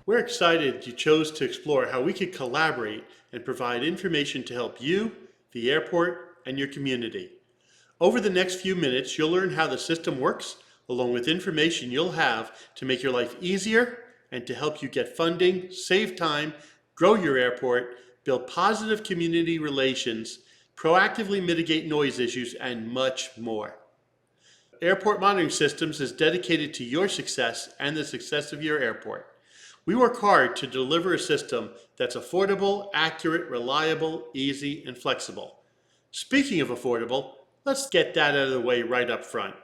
We're excited you chose to explore how we could collaborate and provide information to help you, the airport, and your community. Over the next few minutes, you'll learn how the system works, along with information you'll have to make your life easier and to help you get funding, save time, grow your airport, build positive community relations, proactively mitigate noise issues, and much more. Airport Monitoring Systems is dedicated to your success and the success of your airport. We work hard to deliver a system that's affordable, accurate, reliable, easy, and flexible. Speaking of affordable, let's get that out of the way right up front.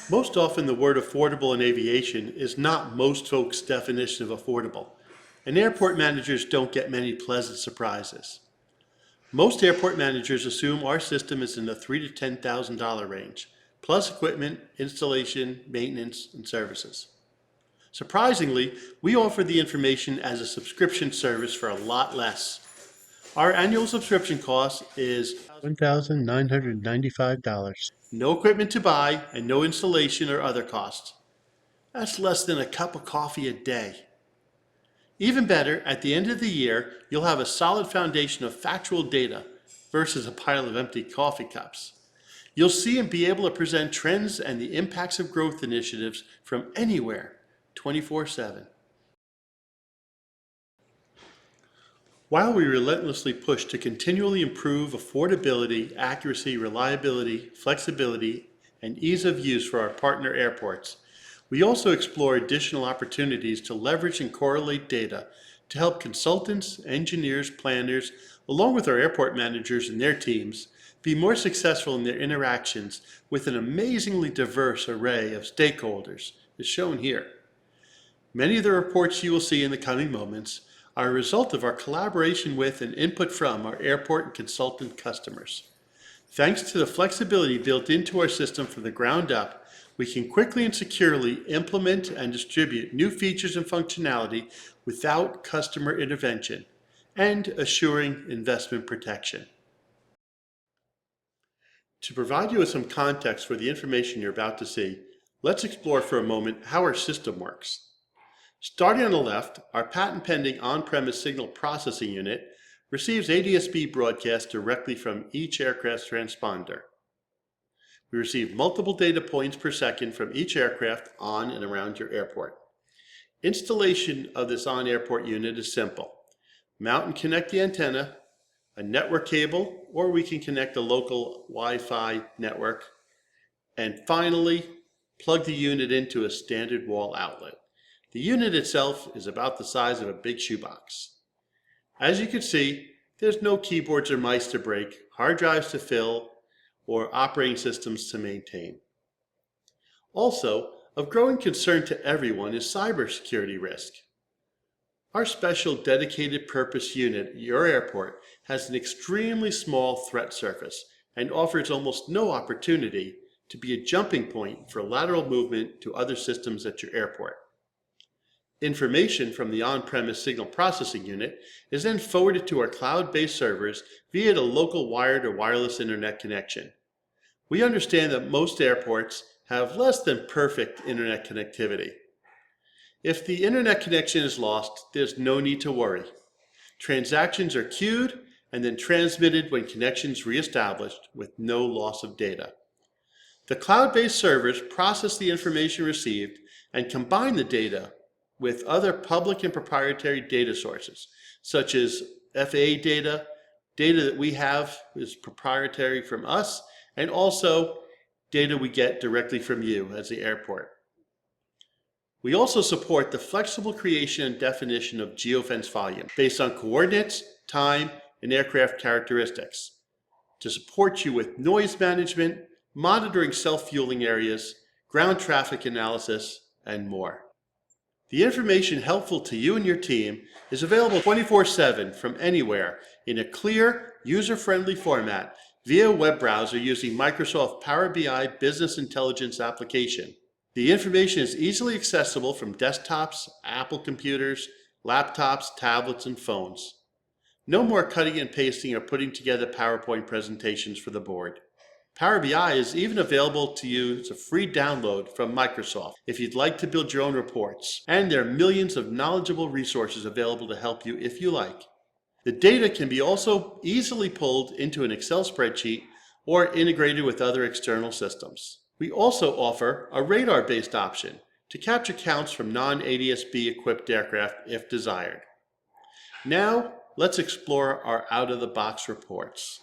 Most often the word affordable in aviation is not most folks' definition of affordable, and airport managers don't get many pleasant surprises. Most airport managers assume our system is in the $3,000 to $10,000 range, plus equipment, installation, maintenance, and services. Surprisingly, we offer the information as a subscription service for a lot less. Our annual subscription cost is $1,995. No equipment to buy and no installation or other costs. That's less than a cup of coffee a day. Even better, at the end of the year, you'll have a solid foundation of factual data versus a pile of empty coffee cups. You'll see and be able to present trends and the impacts of growth initiatives from anywhere, 24/7. While we relentlessly push to continually improve affordability, accuracy, reliability, flexibility, and ease of use for our partner airports, we also explore additional opportunities to leverage and correlate data to help consultants, engineers, planners, along with our airport managers and their teams, be more successful in their interactions with an amazingly diverse array of stakeholders, as shown here. Many of the reports you will see in the coming moments are a result of our collaboration with and input from our airport and consultant customers. Thanks to the flexibility built into our system from the ground up, we can quickly and securely implement and distribute new features and functionality without customer intervention and assuring investment protection. To provide you with some context for the information you're about to see, let's explore for a moment how our system works. Starting on the left, our patent-pending on-premise signal processing unit receives ADS-B broadcasts directly from each aircraft's transponder. We receive multiple data points per second from each aircraft on and around your airport. Installation of this on-airport unit is simple. Mount and connect the antenna, a network cable, or we can connect a local Wi-Fi network, and finally, plug the unit into a standard wall outlet. The unit itself is about the size of a big shoebox. As you can see, there's no keyboards or mice to break, hard drives to fill, or operating systems to maintain. Also, of growing concern to everyone is cybersecurity risk. Our special dedicated purpose unit at your airport has an extremely small threat surface and offers almost no opportunity to be a jumping point for lateral movement to other systems at your airport. Information from the on-premise signal processing unit is then forwarded to our cloud-based servers via the local wired or wireless internet connection. We understand that most airports have less than perfect internet connectivity. If the internet connection is lost, there's no need to worry. Transactions are queued and then transmitted when connections reestablished with no loss of data. The cloud-based servers process the information received and combine the data with other public and proprietary data sources, such as FAA data, data that we have is proprietary from us, and also data we get directly from you as the airport. We also support the flexible creation and definition of geofence volume based on coordinates, time, and aircraft characteristics to support you with noise management, monitoring self-fueling areas, ground traffic analysis, and more. The information helpful to you and your team is available 24/7 from anywhere in a clear, user-friendly format via a web browser using Microsoft Power BI Business Intelligence application. The information is easily accessible from desktops, Apple computers, laptops, tablets, and phones. No more cutting and pasting or putting together PowerPoint presentations for the board. Power BI is even available to you as a free download from Microsoft if you'd like to build your own reports. And there are millions of knowledgeable resources available to help you if you like. The data can be also easily pulled into an Excel spreadsheet or integrated with other external systems. We also offer a radar-based option to capture counts from non-ADS-B equipped aircraft if desired. Now, let's explore our out-of-the-box reports.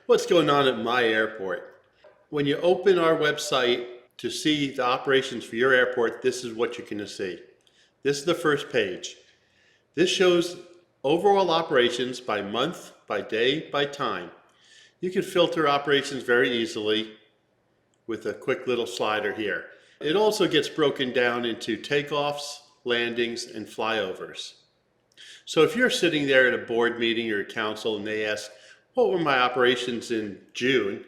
What's going on at my airport? When you open our website to see the operations for your airport, this is what you're going to see. This is the first page. This shows overall operations by month, by day, by time. You can filter operations very easily with a quick little slider here. It also gets broken down into takeoffs, landings, and flyovers. So if you're sitting there at a board meeting or a council and they ask, what were my operations in June?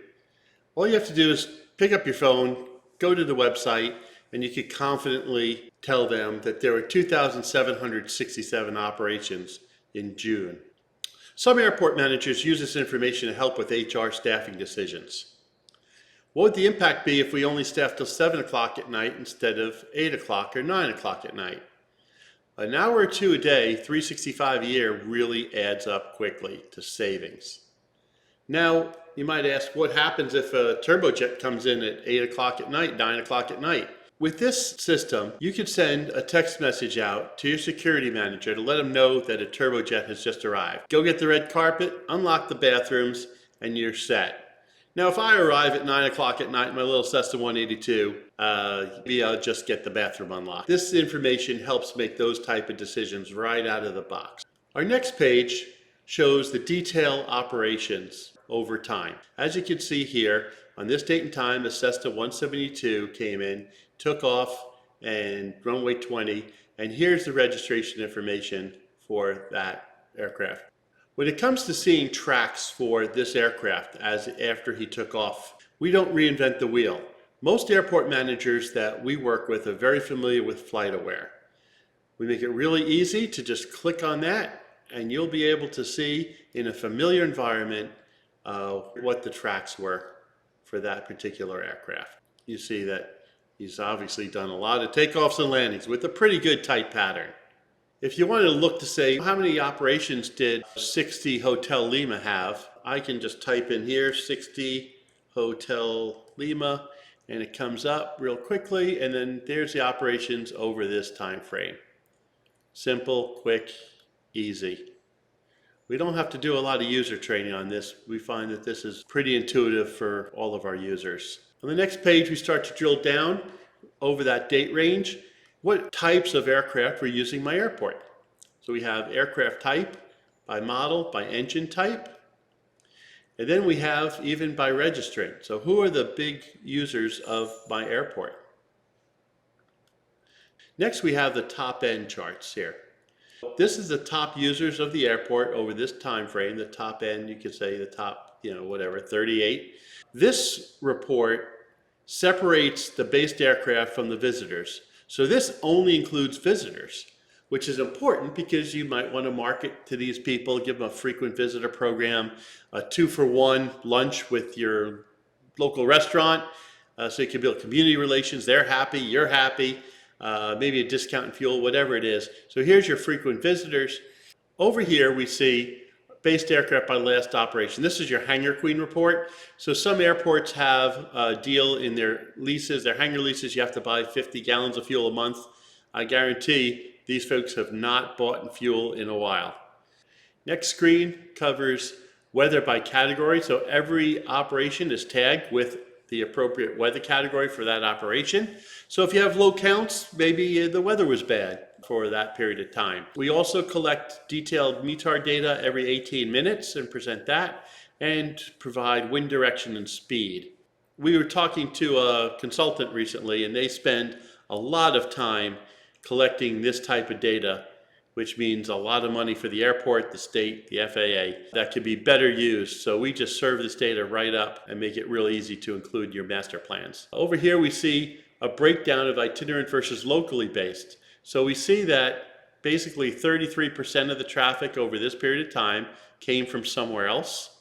All you have to do is pick up your phone, go to the website, and you can confidently tell them that there were 2,767 operations in June. Some airport managers use this information to help with HR staffing decisions. What would the impact be if we only staffed till 7 o'clock at night instead of 8 o'clock or 9 o'clock at night? An hour or two a day, 365 a year, really adds up quickly to savings. Now, you might ask, what happens if a turbojet comes in at 8 o'clock at night, 9 o'clock at night? With this system, you could send a text message out to your security manager to let them know that a turbojet has just arrived. Go get the red carpet, unlock the bathrooms, and you're set. Now, if I arrive at 9 o'clock at night in my little Cessna 182, maybe I'll just get the bathroom unlocked. This information helps make those type of decisions right out of the box. Our next page shows the detail operations over time. As you can see here, on this date and time, the Cessna 172 came in, took off, and runway 20, and here's the registration information for that aircraft. When it comes to seeing tracks for this aircraft after he took off, we don't reinvent the wheel. Most airport managers that we work with are very familiar with FlightAware. We make it really easy to just click on that, and you'll be able to see in a familiar environment what the tracks were for that particular aircraft. You see that he's obviously done a lot of takeoffs and landings with a pretty good tight pattern. If you wanted to look to say, how many operations did 60 Hotel Lima have? I can just type in here, 60 Hotel Lima, and it comes up real quickly, and then there's the operations over this time frame. Simple, quick, easy. We don't have to do a lot of user training on this. We find that this is pretty intuitive for all of our users. On the next page, we start to drill down over that date range. What types of aircraft we're using my airport? So we have aircraft type, by model, by engine type, and then we have even by registrant. So who are the big users of my airport? Next, we have the top end charts here. This is the top users of the airport over this time frame. The top end, you could say the top, 38. This report separates the based aircraft from the visitors. So this only includes visitors, which is important because you might want to market to these people, give them a frequent visitor program, a 2-for-1 lunch with your local restaurant, so you can build community relations. They're happy, you're happy. Maybe a discount in fuel, whatever it is. So here's your frequent visitors. Over here we see based aircraft by last operation. This is your Hangar Queen report. So some airports have a deal in their leases, their hangar leases, you have to buy 50 gallons of fuel a month. I guarantee these folks have not bought fuel in a while. Next screen covers weather by category. So every operation is tagged with the appropriate weather category for that operation. So if you have low counts, maybe the weather was bad for that period of time. We also collect detailed METAR data every 18 minutes and present that, and provide wind direction and speed. We were talking to a consultant recently, and they spend a lot of time collecting this type of data, which means a lot of money for the airport, the state, the FAA, that could be better used. So we just serve this data right up and make it real easy to include in your master plans. Over here we see a breakdown of itinerant versus locally based. So we see that basically 33% of the traffic over this period of time came from somewhere else.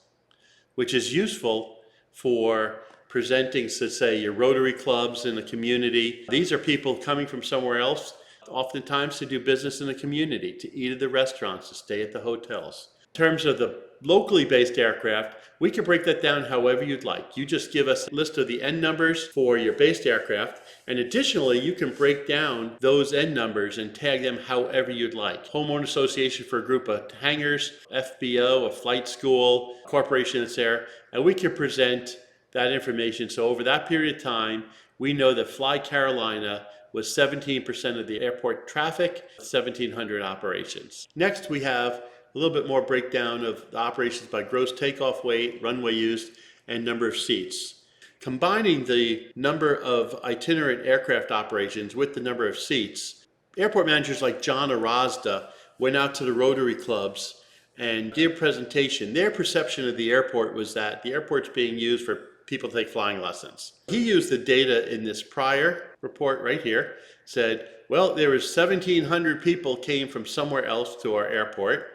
which is useful for presenting, so say, your Rotary clubs in the community. These are people coming from somewhere else, oftentimes to do business in the community, to eat at the restaurants, to stay at the hotels. In terms of the locally based aircraft, we can break that down however you'd like. You just give us a list of the N numbers for your based aircraft, and additionally, you can break down those N numbers and tag them however you'd like. Homeowner association for a group of hangars, FBO, a flight school, corporation that's there, and we can present that information. So over that period of time, we know that Fly Carolina was 17% of the airport traffic, 1,700 operations. Next, we have a little bit more breakdown of the operations by gross takeoff weight, runway used, and number of seats. Combining the number of itinerant aircraft operations with the number of seats, airport managers like John Arozda went out to the Rotary clubs and gave a presentation. Their perception of the airport was that the airport's being used for people to take flying lessons. He used the data in this prior report right here, said, well, there was 1,700 people came from somewhere else to our airport,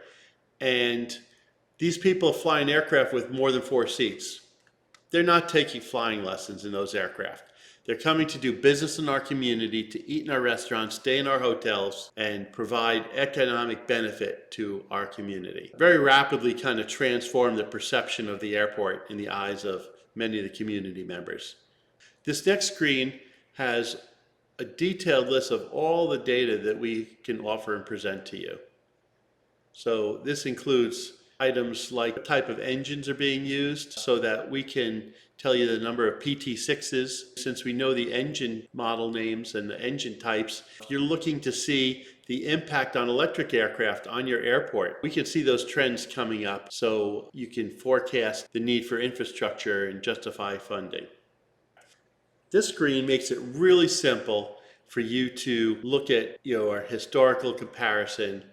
and these people fly an aircraft with more than 4 seats. They're not taking flying lessons in those aircraft. They're coming to do business in our community, to eat in our restaurants, stay in our hotels, and provide economic benefit to our community. Very rapidly kind of transformed the perception of the airport in the eyes of many of the community members. This next screen has a detailed list of all the data that we can offer and present to you. So this includes items like what type of engines are being used, so that we can tell you the number of PT6s. Since we know the engine model names and the engine types, if you're looking to see the impact on electric aircraft on your airport, we can see those trends coming up, so you can forecast the need for infrastructure and justify funding. This screen makes it really simple for you to look at your historical comparison.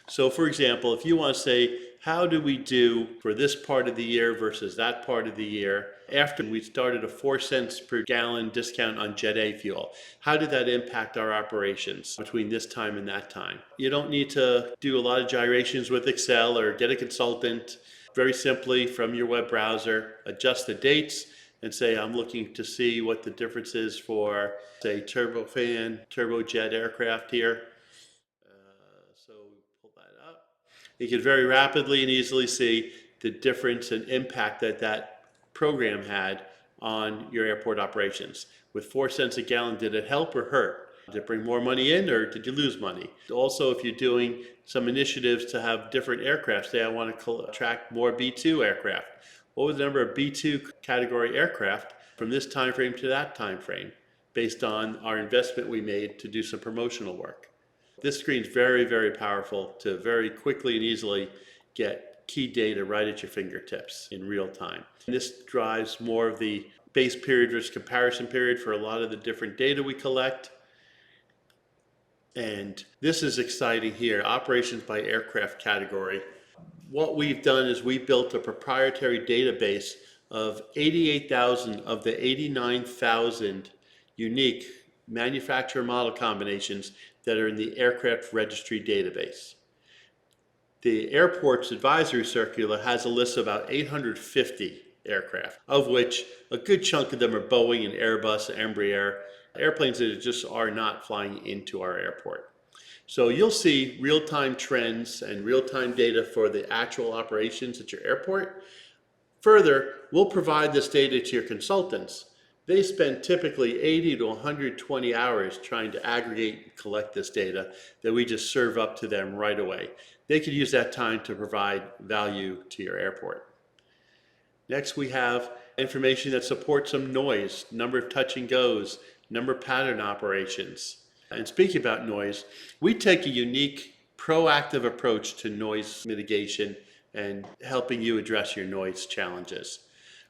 So for example, if you want to say, how do we do for this part of the year versus that part of the year after we started a 4 cents per gallon discount on Jet A fuel? How did that impact our operations between this time and that time? You don't need to do a lot of gyrations with Excel or get a consultant. Very simply, from your web browser, adjust the dates and say, I'm looking to see what the difference is for, say, turbofan, turbojet aircraft here. So pull that up. You can very rapidly and easily see the difference and impact that that program had on your airport operations. With 4 cents a gallon, did it help or hurt? Did it bring more money in, or did you lose money? Also, if you're doing some initiatives to have different aircraft, say I want to attract more B2 aircraft, what was the number of B2 category aircraft from this time frame to that time frame, based on our investment we made to do some promotional work? This screen is very, very powerful to very quickly and easily get key data right at your fingertips in real time. And this drives more of the base period versus comparison period for a lot of the different data we collect. And this is exciting here, operations by aircraft category. What we've done is we built a proprietary database of 88,000 of the 89,000 unique manufacturer model combinations that are in the aircraft registry database. The airport's advisory circular has a list of about 850 aircraft, of which a good chunk of them are Boeing and Airbus, Embraer, airplanes that just are not flying into our airport. So you'll see real-time trends and real-time data for the actual operations at your airport. Further, we'll provide this data to your consultants. They spend typically 80 to 120 hours trying to aggregate and collect this data that we just serve up to them right away. They could use that time to provide value to your airport. Next, we have information that supports some noise, number of touch and goes, number of pattern operations. And speaking about noise, we take a unique proactive approach to noise mitigation and helping you address your noise challenges.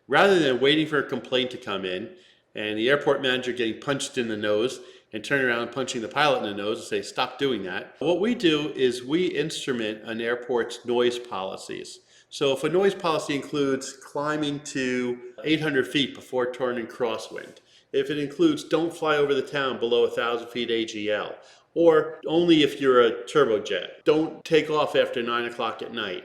Rather than waiting for a complaint to come in and the airport manager getting punched in the nose and turning around and punching the pilot in the nose and say, stop doing that, what we do is we instrument an airport's noise policies. So if a noise policy includes climbing to 800 feet before turning crosswind, if it includes don't fly over the town below 1,000 feet AGL, or only if you're a turbojet, don't take off after 9 o'clock at night,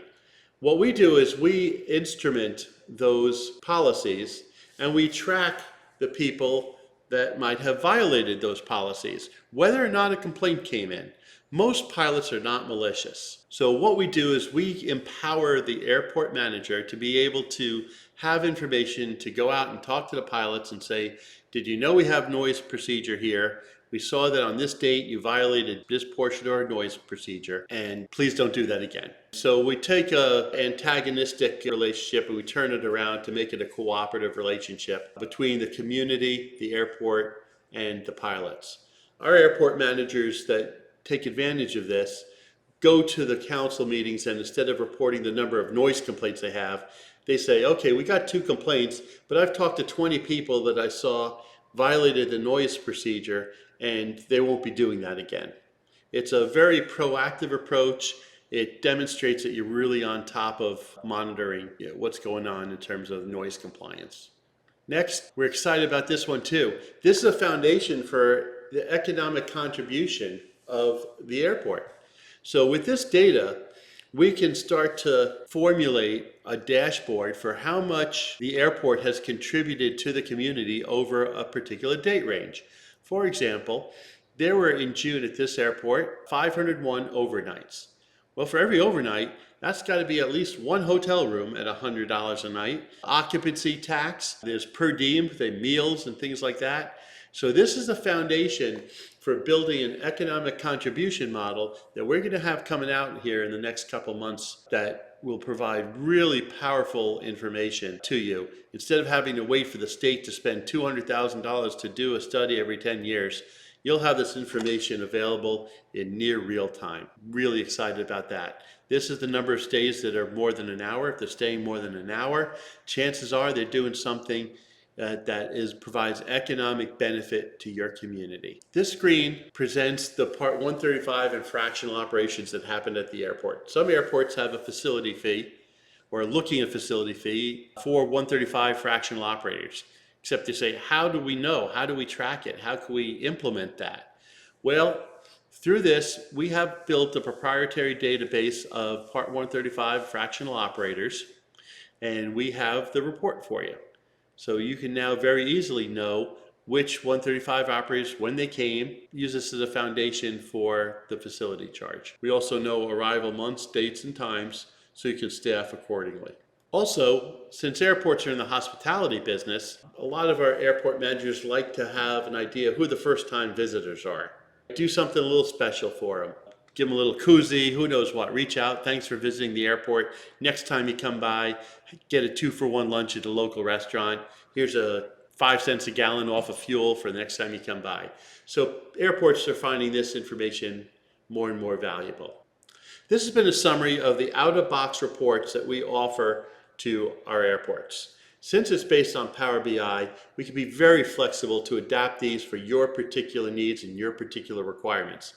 What we do is we instrument those policies and we track the people that might have violated those policies, whether or not a complaint came in. Most pilots are not malicious. So what we do is we empower the airport manager to be able to have information to go out and talk to the pilots and say, did you know we have noise procedure here? We saw that on this date you violated this portion of our noise procedure, and please don't do that again. So we take a antagonistic relationship and we turn it around to make it a cooperative relationship between the community, the airport, and the pilots. Our airport managers that take advantage of this go to the council meetings, and instead of reporting the number of noise complaints they have, they say, okay, we got 2 complaints, but I've talked to 20 people that I saw violated the noise procedure, and they won't be doing that again. It's a very proactive approach. It demonstrates that you're really on top of monitoring what's going on in terms of noise compliance. Next, we're excited about this one too. This is a foundation for the economic contribution of the airport. So with this data, we can start to formulate a dashboard for how much the airport has contributed to the community over a particular date range. For example, there were in June at this airport 501 overnights. Well, for every overnight, that's got to be at least 1 hotel room at $100 a night. Occupancy tax, there's per diem, the meals and things like that. So this is the foundation for building an economic contribution model that we're going to have coming out here in the next couple months that will provide really powerful information to you. Instead of having to wait for the state to spend $200,000 to do a study every 10 years, you'll have this information available in near real time. Really excited about that. This is the number of stays that are more than an hour. If they're staying more than an hour, chances are they're doing something that provides economic benefit to your community. This screen presents the Part 135 and fractional operations that happened at the airport. Some airports have a facility fee or are looking at a facility fee for 135 fractional operators. Except they say, how do we know? How do we track it? How can we implement that? Well, through this, we have built a proprietary database of Part 135 fractional operators, and we have the report for you. So you can now very easily know which 135 operators, when they came, use this as a foundation for the facility charge. We also know arrival months, dates, and times, so you can staff accordingly. Also, since airports are in the hospitality business, a lot of our airport managers like to have an idea who the first-time visitors are. Do something a little special for them. Give them a little koozie, who knows what. Reach out, thanks for visiting the airport. Next time you come by, get a 2-for-1 lunch at a local restaurant. Here's a 5 cents a gallon off of fuel for the next time you come by. So airports are finding this information more and more valuable. This has been a summary of the out-of-box reports that we offer to our airports. Since it's based on Power BI, we can be very flexible to adapt these for your particular needs and your particular requirements.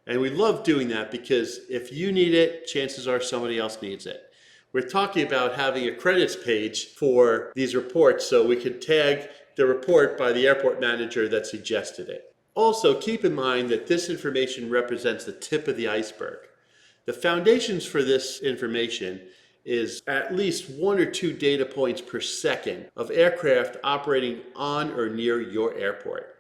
And we love doing that because if you need it, chances are somebody else needs it. We're talking about having a credits page for these reports so we could tag the report by the airport manager that suggested it. Also, keep in mind that this information represents the tip of the iceberg. The foundations for this information is at least 1 or 2 data points per second of aircraft operating on or near your airport.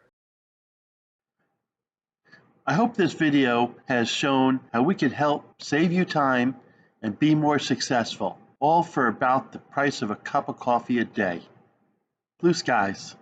I hope this video has shown how we can help save you time and be more successful, all for about the price of a cup of coffee a day. Blue skies.